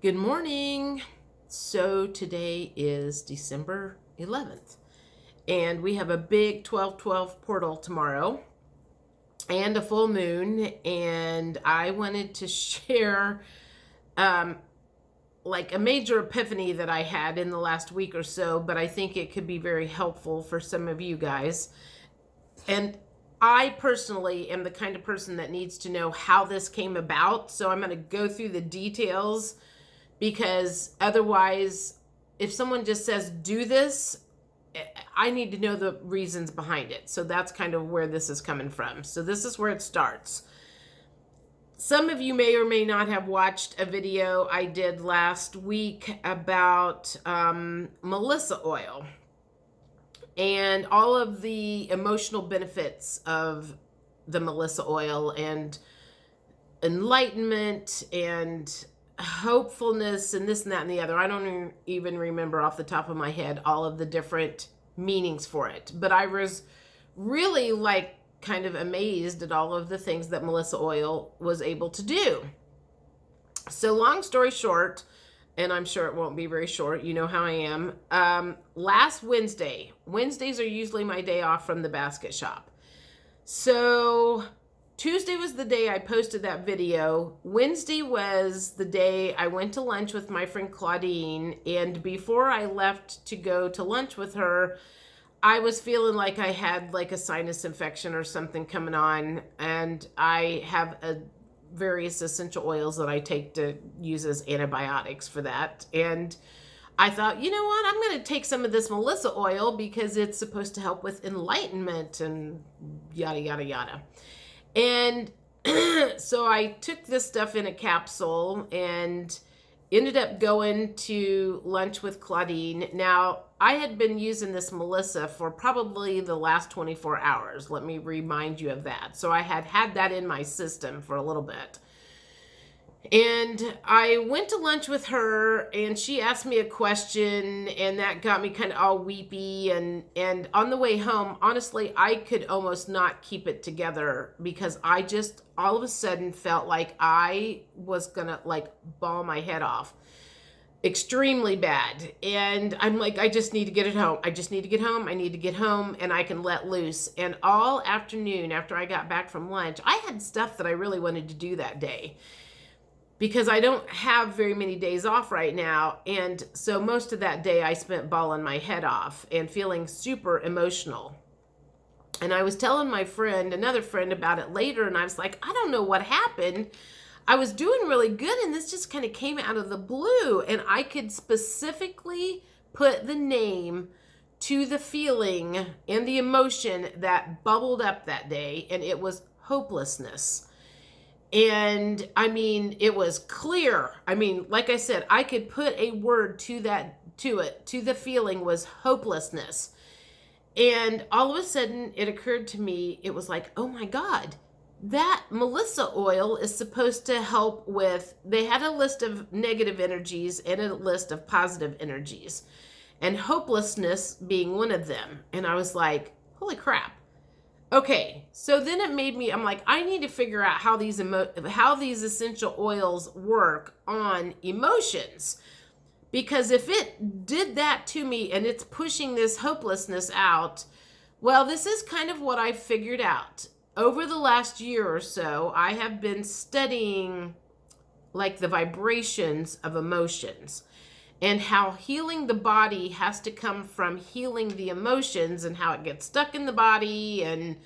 Good morning. So today is December 11th, and we have a big 12/12 portal tomorrow and a full moon. And I wanted to share like a major epiphany that I had in the last week or so, but I think it could be very helpful for some of you guys. And I personally am the kind of person that needs to know how this came about. So I'm going to go through the details because otherwise, if someone just says, do this, I need to know the reasons behind it. So that's kind of where this is coming from. So this is where it starts. Some of you may or may not have watched a video I did last week about Melissa oil and all of the emotional benefits of the Melissa oil and enlightenment and hopefulness and this and that and the other. I don't even remember off the top of my head all of the different meanings for it, but I was really kind of amazed at all of the things that Melissa oil was able to do. So long story short, and I'm sure it won't be very short, you know how I am, last Wednesdays are usually my day off from the basket shop. So Tuesday was the day I posted that video. Wednesday was the day I went to lunch with my friend Claudine. And before I left to go to lunch with her, I was feeling like I had like a sinus infection or something coming on. And I have various essential oils that I take to use as antibiotics for that. And I thought, you know what? I'm going to take some of this Melissa oil because it's supposed to help with enlightenment and yada, yada, yada. And so I took this stuff in a capsule and ended up going to lunch with Claudine. Now, I had been using this Melissa for probably the last 24 hours. Let me remind you of that. So I had that in my system for a little bit. And I went to lunch with her and she asked me a question and that got me kind of all weepy. And on the way home, honestly, I could almost not keep it together because I just all of a sudden felt like I was gonna bawl my head off. Extremely bad. And I'm like, I just need to get it home. I just need to get home. I need to get home and I can let loose. And all afternoon after I got back from lunch, I had stuff that I really wanted to do that day, because I don't have very many days off right now. And so most of that day I spent bawling my head off and feeling super emotional. And I was telling my friend, another friend, about it later. And I was like, I don't know what happened. I was doing really good. And this just kind of came out of the blue. And I could specifically put the name to the feeling and the emotion that bubbled up that day. And it was hopelessness. And I mean, it was clear. I mean, like I said, I could put a word to the feeling was hopelessness. And all of a sudden it occurred to me, it was like, oh my God, that Melissa oil is supposed to help with, they had a list of negative energies and a list of positive energies, and hopelessness being one of them. And I was like, holy crap. Okay, so then it made me, I'm like, I need to figure out how these essential oils work on emotions. Because if it did that to me and it's pushing this hopelessness out, well, this is kind of what I figured out. Over the last year or so, I have been studying the vibrations of emotions and how healing the body has to come from healing the emotions and how it gets stuck in the body and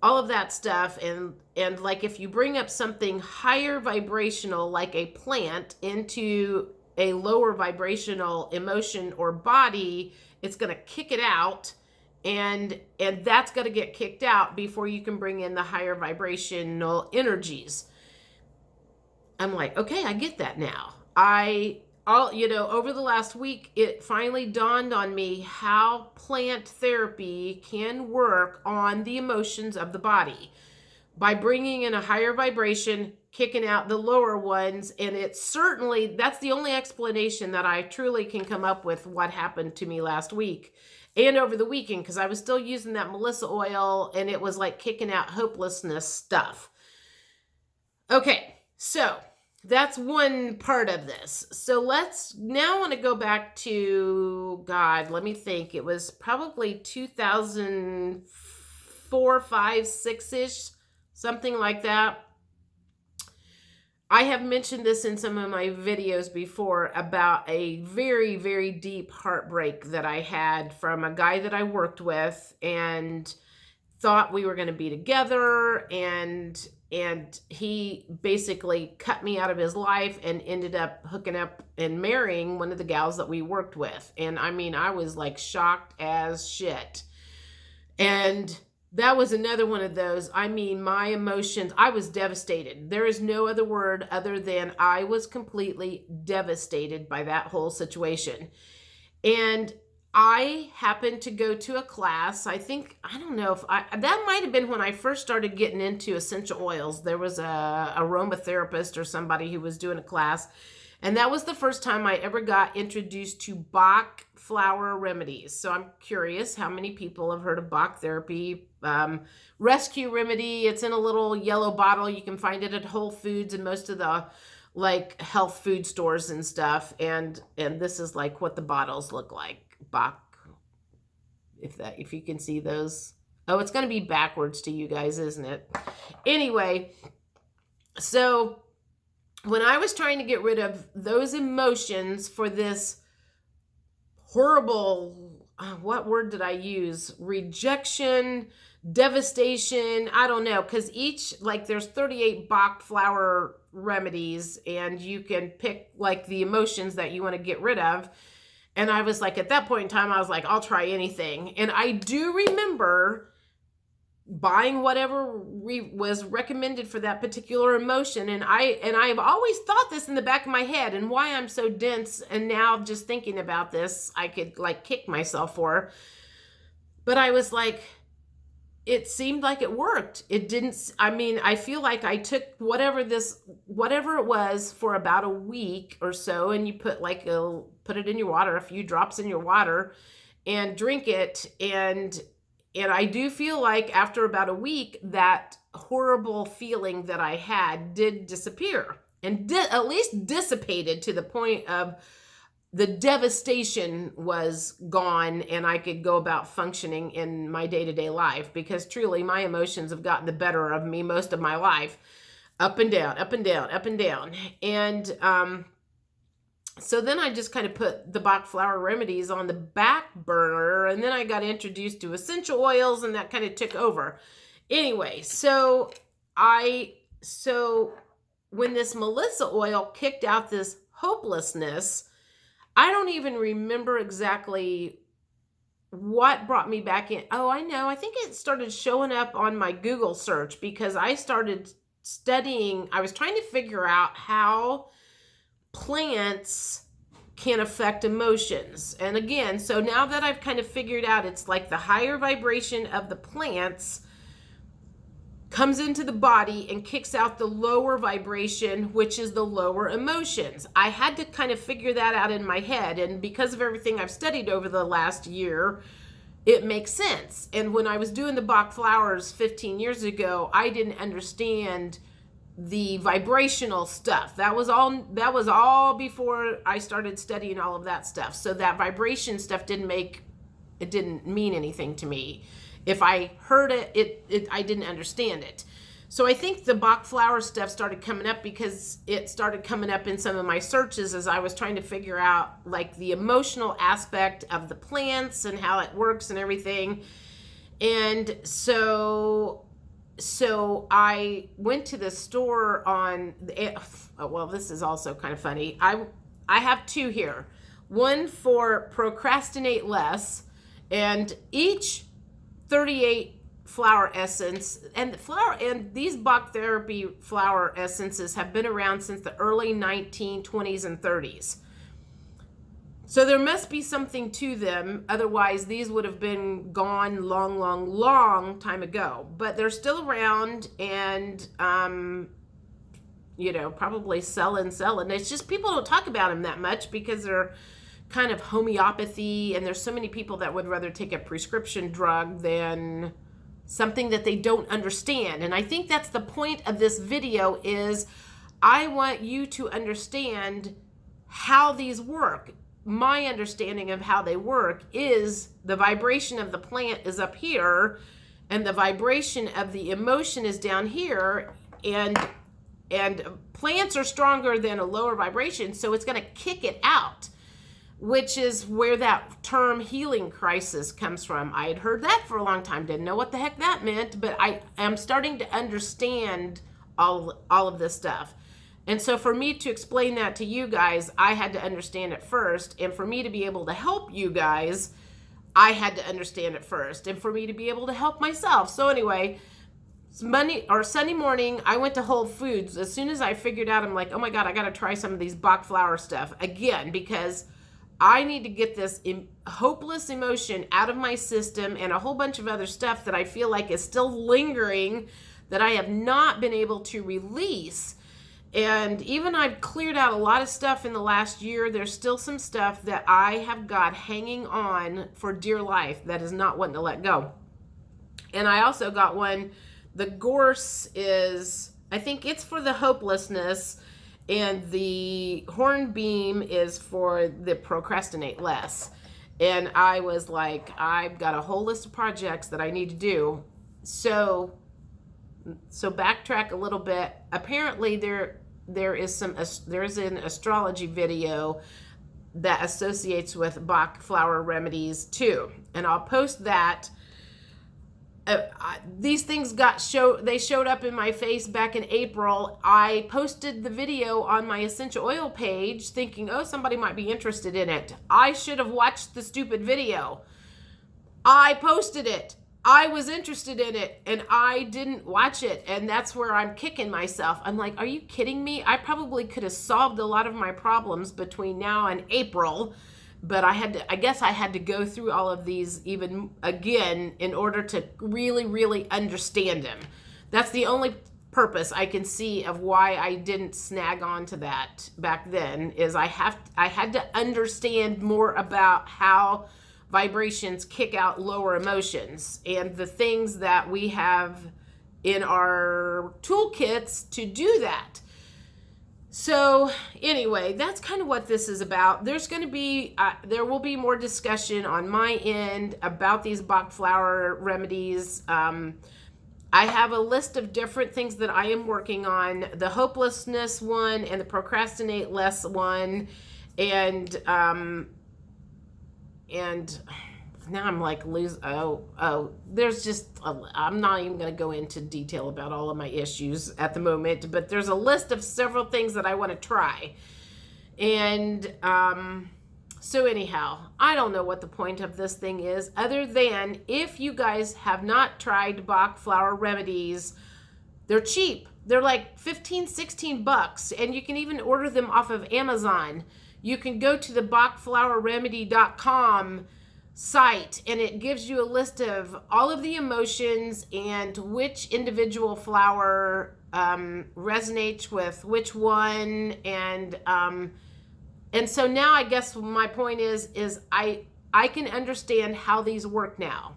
all of that stuff. And if you bring up something higher vibrational, like a plant, into a lower vibrational emotion or body, it's going to kick it out. And that's got to get kicked out before you can bring in the higher vibrational energies. I'm like, okay, I get that now. Over the last week, it finally dawned on me how plant therapy can work on the emotions of the body by bringing in a higher vibration, kicking out the lower ones. And that's the only explanation that I truly can come up with what happened to me last week and over the weekend, because I was still using that Melissa oil and it was like kicking out hopelessness stuff. Okay, so that's one part of this. So let's now want to go back to, God, let me think. It was probably 2004, 5, 6-ish, something like that. I have mentioned this in some of my videos before about a very, very deep heartbreak that I had from a guy that I worked with and thought we were going to be together, and he basically cut me out of his life and ended up hooking up and marrying one of the gals that we worked with. And I mean, I was like shocked as shit. And that was another one of those. I mean, my emotions, I was devastated. There is no other word other than I was completely devastated by that whole situation. And I happened to go to a class. I don't know if that might have been when I first started getting into essential oils. There was a aromatherapist or somebody who was doing a class. And that was the first time I ever got introduced to Bach flower remedies. So I'm curious how many people have heard of Bach therapy. Rescue remedy. It's in a little yellow bottle. You can find it at Whole Foods and most of the like health food stores and stuff. And this is like what the bottles look like. Bach, if you can see those. Oh, it's going to be backwards to you guys, isn't it? Anyway, so when I was trying to get rid of those emotions for this horrible, what word did I use? Rejection, devastation, I don't know, because there's 38 Bach flower remedies, and you can pick like the emotions that you want to get rid of. And I was like, at that point in time, I was like, I'll try anything. And I do remember buying whatever was recommended for that particular emotion. And I've always thought this in the back of my head, and why I'm so dense. And now just thinking about this, I could like kick myself for. But I was like, it seemed like it worked. It didn't. I mean, I feel like I took whatever it was for about a week or so, and you put it in your water, a few drops in your water, and drink it. And I do feel like after about a week, that horrible feeling that I had did disappear, and at least dissipated to the point of the devastation was gone, and I could go about functioning in my day-to-day life, because truly my emotions have gotten the better of me most of my life, up and down, up and down, up and down. And so then I just kind of put the Bach flower remedies on the back burner, and then I got introduced to essential oils, and that kind of took over. Anyway, so when this Melissa oil kicked out this hopelessness, I don't even remember exactly what brought me back in. Oh, I know. I think it started showing up on my Google search because I started studying. I was trying to figure out how plants can affect emotions. And again, so now that I've kind of figured out, it's like the higher vibration of the plants comes into the body and kicks out the lower vibration, which is the lower emotions. I had to kind of figure that out in my head. And because of everything I've studied over the last year, it makes sense. And when I was doing the Bach flowers 15 years ago, I didn't understand the vibrational stuff. That was all before I started studying all of that stuff. So that vibration stuff didn't mean anything to me. If I heard it, I didn't understand it. So I think the Bach flower stuff started coming up because it started coming up in some of my searches as I was trying to figure out like the emotional aspect of the plants and how it works and everything. And so I went to the store this is also kind of funny. I have two here. One for procrastinate less, and each 38 flower essence, and these Bach therapy flower essences have been around since the early 1920s and 30s. So there must be something to them. Otherwise, these would have been gone long time ago. But they're still around, and probably selling. It's just people don't talk about them that much because they're kind of homeopathy, and there's so many people that would rather take a prescription drug than something that they don't understand. And I think that's the point of this video is I want you to understand how these work. My understanding of how they work is the vibration of the plant is up here and the vibration of the emotion is down here, and plants are stronger than a lower vibration, so it's going to kick it out, which is where that term healing crisis comes from. I had heard that for a long time, didn't know what the heck that meant, but I am starting to understand all of this stuff. And so for me to explain that to you guys, I had to understand it first. And for me to be able to help you guys, I had to understand it first. And for me to be able to help myself. So anyway, Sunday morning, I went to Whole Foods. As soon as I figured out, I'm like, oh my God, I got to try some of these Bach flower stuff again, because I need to get this hopeless emotion out of my system and a whole bunch of other stuff that I feel like is still lingering that I have not been able to release. And even I've cleared out a lot of stuff in the last year, there's still some stuff that I have got hanging on for dear life that is not wanting to let go. And I also got one, the gorse is, I think it's for the hopelessness, and the hornbeam is for the procrastinate less. And I was like, I've got a whole list of projects that I need to do. So backtrack a little bit. Apparently there is an astrology video that associates with Bach flower remedies too, and I'll post that. These things they showed up in my face back in April. I posted the video on my essential oil page thinking, oh, somebody might be interested in it. I should have watched the stupid video. I posted it. I was interested in it and I didn't watch it, and that's where I'm kicking myself. I'm like, are you kidding me? I probably could have solved a lot of my problems between now and April, but I guess I had to go through all of these even again in order to really, really understand them. That's the only purpose I can see of why I didn't snag on to that back then, is I had to understand more about how vibrations kick out lower emotions and the things that we have in our toolkits to do that. So anyway, that's kind of what this is about. There's going to be, there will be more discussion on my end about these Bach flower remedies. I have a list of different things that I am working on, the hopelessness one and the procrastinate less one. And now I'm like, there's just, I'm not even going to go into detail about all of my issues at the moment, but there's a list of several things that I want to try. And so anyhow, I don't know what the point of this thing is, other than if you guys have not tried Bach flower remedies, they're cheap. They're like 15, 16 bucks, and you can even order them off of Amazon. You can go to the BachFlowerRemedy.com site, and it gives you a list of all of the emotions and which individual flower resonates with which one, and so now I guess my point is I can understand how these work now.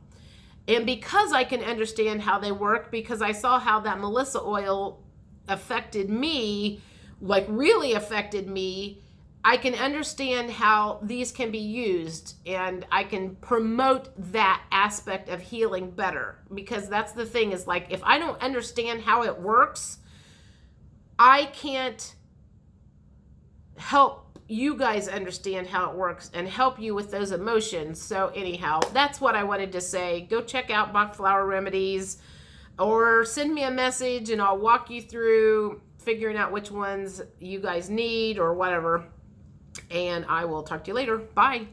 And because I can understand how they work, because I saw how that Melissa oil affected me, like really affected me, I can understand how these can be used, and I can promote that aspect of healing better, because that's the thing, is like, if I don't understand how it works, I can't help you guys understand how it works and help you with those emotions. So anyhow, that's what I wanted to say. Go check out Bach Flower Remedies, or send me a message and I'll walk you through figuring out which ones you guys need or whatever. And I will talk to you later. Bye.